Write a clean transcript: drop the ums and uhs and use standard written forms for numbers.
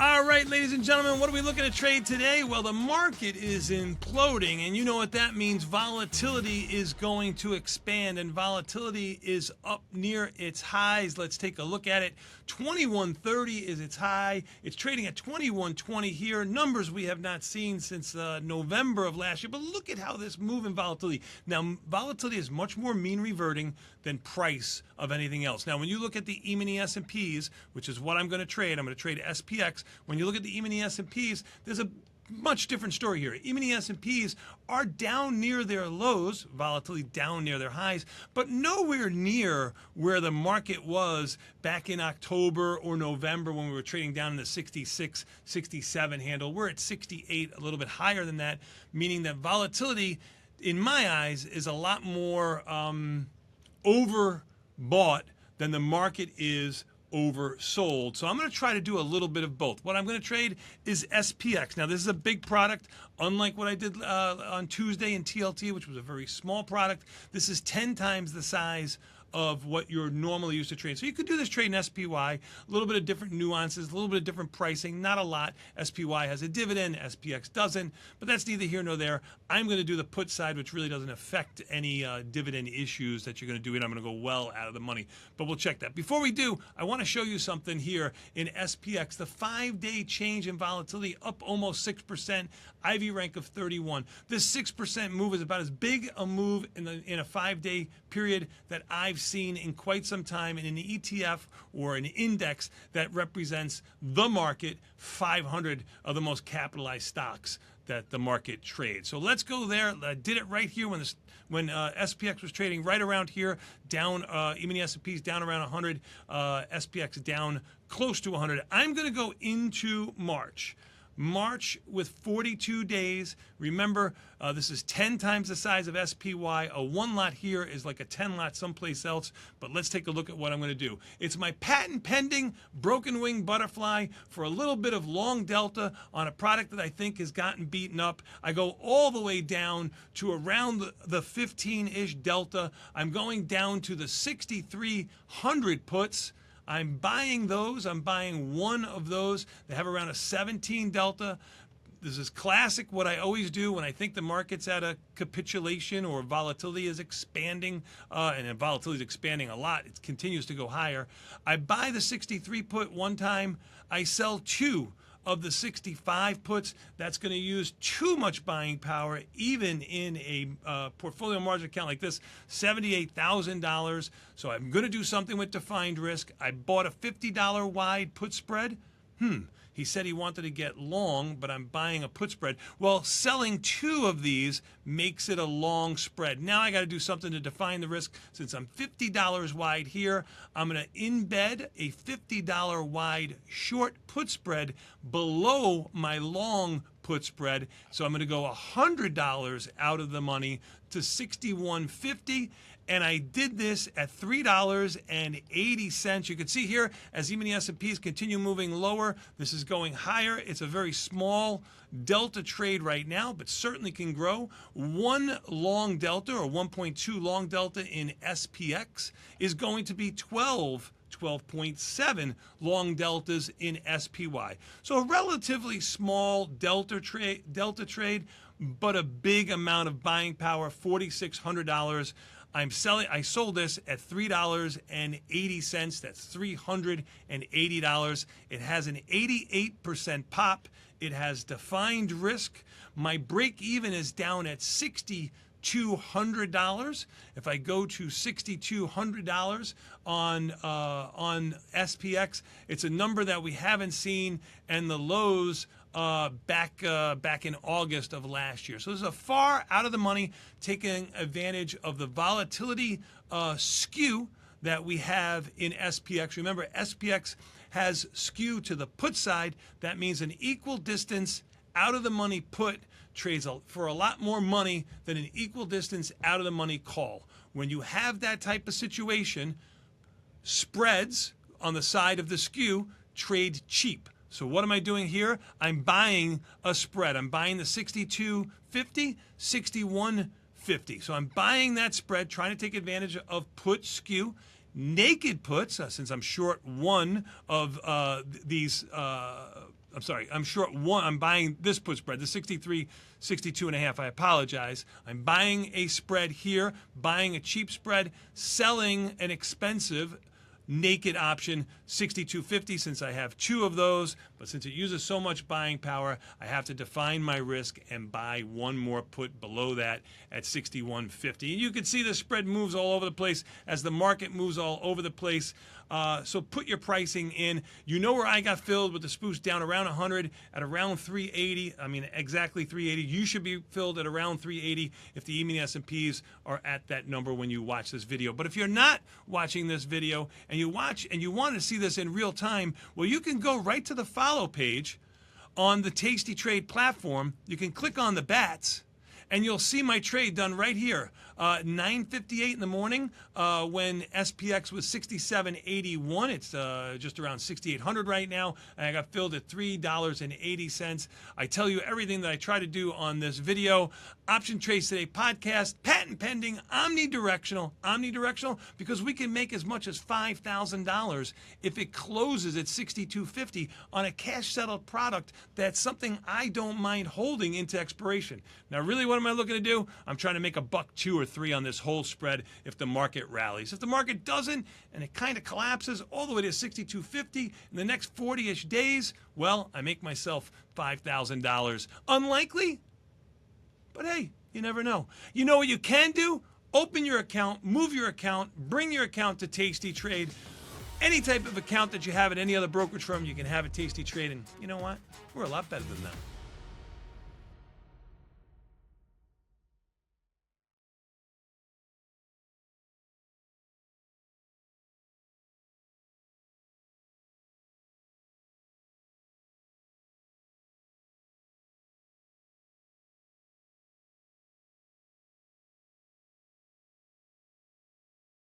All right, ladies and gentlemen, what are we looking to trade today? Well, the market is imploding, and you know what that means. Volatility is going to expand, and volatility is up near its highs. Let's take a look at it. 2130 is its high. It's trading at 2120 here. Numbers we have not seen since November of last year, but look at how this move in volatility. Now, volatility is much more mean reverting than price of anything else. Now, when you look at the E-mini S&Ps, which is what I'm going to trade SPX. When you look at the E-mini S&Ps, there's a much different story here. E-mini S&Ps are down near their lows, volatility down near their highs, but nowhere near where the market was back in October or November when we were trading down in the 66, 67 handle. We're at 68, a little bit higher than that, meaning that volatility, in my eyes, is a lot more overbought than the market is oversold. So I'm going to try to do a little bit of both. What I'm going to trade is SPX. Now, this is a big product, unlike what I did on Tuesday in TLT, which was a very small product. This is 10 times the size of what you're normally used to trade. So you could do this trade in SPY, a little bit of different nuances, a little bit of different pricing, not a lot. SPY has a dividend, SPX doesn't, but that's neither here nor there. I'm going to do the put side, which really doesn't affect any dividend issues that you're going to do, and I'm going to go well out of the money. But we'll check that. Before we do, I want to show you something here in SPX. The 5-day change in volatility up almost 6%, IV rank of 31. This 6% move is about as big a move in a 5-day period that I've seen in quite some time in an ETF or an index that represents the market, 500 of the most capitalized stocks that the market trades. So let's go there. I did it right here when SPX was trading right around here, down E-mini S&Ps down around 100, SPX down close to 100. I'm going to go into March with 42 days. Remember, this is 10 times the size of SPY. A 1 lot here is like a 10 lot someplace else, but let's take a look at what I'm going to do. It's my patent pending broken wing butterfly for a little bit of long delta on a product that I think has gotten beaten up. I go all the way down to around the 15-ish delta. I'm going down to the 6,300 puts. I'm buying those. I'm buying one of those. They have around a 17 delta. This is classic what I always do when I think the market's at a capitulation or volatility is expanding, and volatility is expanding a lot. It continues to go higher. I buy the 63 put one time. I sell two of the 65 puts. That's going to use too much buying power, even in a portfolio margin account like this, $78,000. So I'm going to do something with defined risk. I bought a $50 wide put spread. He said he wanted to get long, but I'm buying a put spread. Well, selling two of these makes it a long spread. Now I got to do something to define the risk. Since I'm $50 wide here, I'm going to embed a $50 wide short put spread below my long put spread. So I'm going to go $100 out of the money to $61.50. And I did this at $3.80. You can see here as E-mini S&Ps continue moving lower, this is going higher. It's a very small delta trade right now, but certainly can grow. One long delta or 1.2 long delta in SPX is going to be 12.7 long deltas in SPY. So a relatively small delta trade, but a big amount of buying power, $4,600. I sold this at $3.80. That's $380. It has an 88% pop. It has defined risk. My break even is down at $6,200. If I go to $6,200 on SPX, it's a number that we haven't seen, and the lows back in August of last year. So this is a far out of the money, taking advantage of the volatility skew that we have in SPX. Remember, SPX has skew to the put side. That means an equal distance out of the money put trades for a lot more money than an equal distance out of the money call. When you have that type of situation, spreads on the side of the skew trade cheap. So what am I doing here? I'm buying a spread. I'm buying the 62.50, 61.50. So I'm buying that spread, trying to take advantage of put skew. Naked puts, since I'm short one of these I'm sorry, I'm short one. I'm buying this put spread, the 63, 62.5. I apologize. I'm buying a spread here, buying a cheap spread, selling an expensive naked option 62.50 since I have two of those, but since it uses so much buying power, I have to define my risk and buy one more put below that at 61.50. And you can see the spread moves all over the place as the market moves all over the place. So put your pricing in. You know where I got filled with the spoofs down around 100 at around 380. I mean, exactly 380. You should be filled at around 380 if the E-mini S&Ps are at that number when you watch this video. But if you're not watching this video and you watch and you want to see this in real time, well, you can go right to the follow page on the Tasty Trade platform. You can click on the bats and you'll see my trade done right here. 9:58 in the morning when SPX was 67.81. It's just around 6,800 right now. And I got filled at $3.80. I tell you everything that I try to do on this video. Option Trades Today podcast, patent pending, omnidirectional. Omnidirectional because we can make as much as $5,000 if it closes at 62.50 on a cash settled product. That's something I don't mind holding into expiration. Now, really, what am I looking to do? I'm trying to make $1.2 or $3 on this whole spread if the market rallies. If the market doesn't and it kind of collapses all the way to 62.50 in the next 40-ish days, well, I make myself $5,000. Unlikely, but hey, you never know. You know what you can do? Open your account, move your account, bring your account to Tasty Trade. Any type of account that you have at any other brokerage firm, you can have at Tasty Trade. And you know what? We're a lot better than them.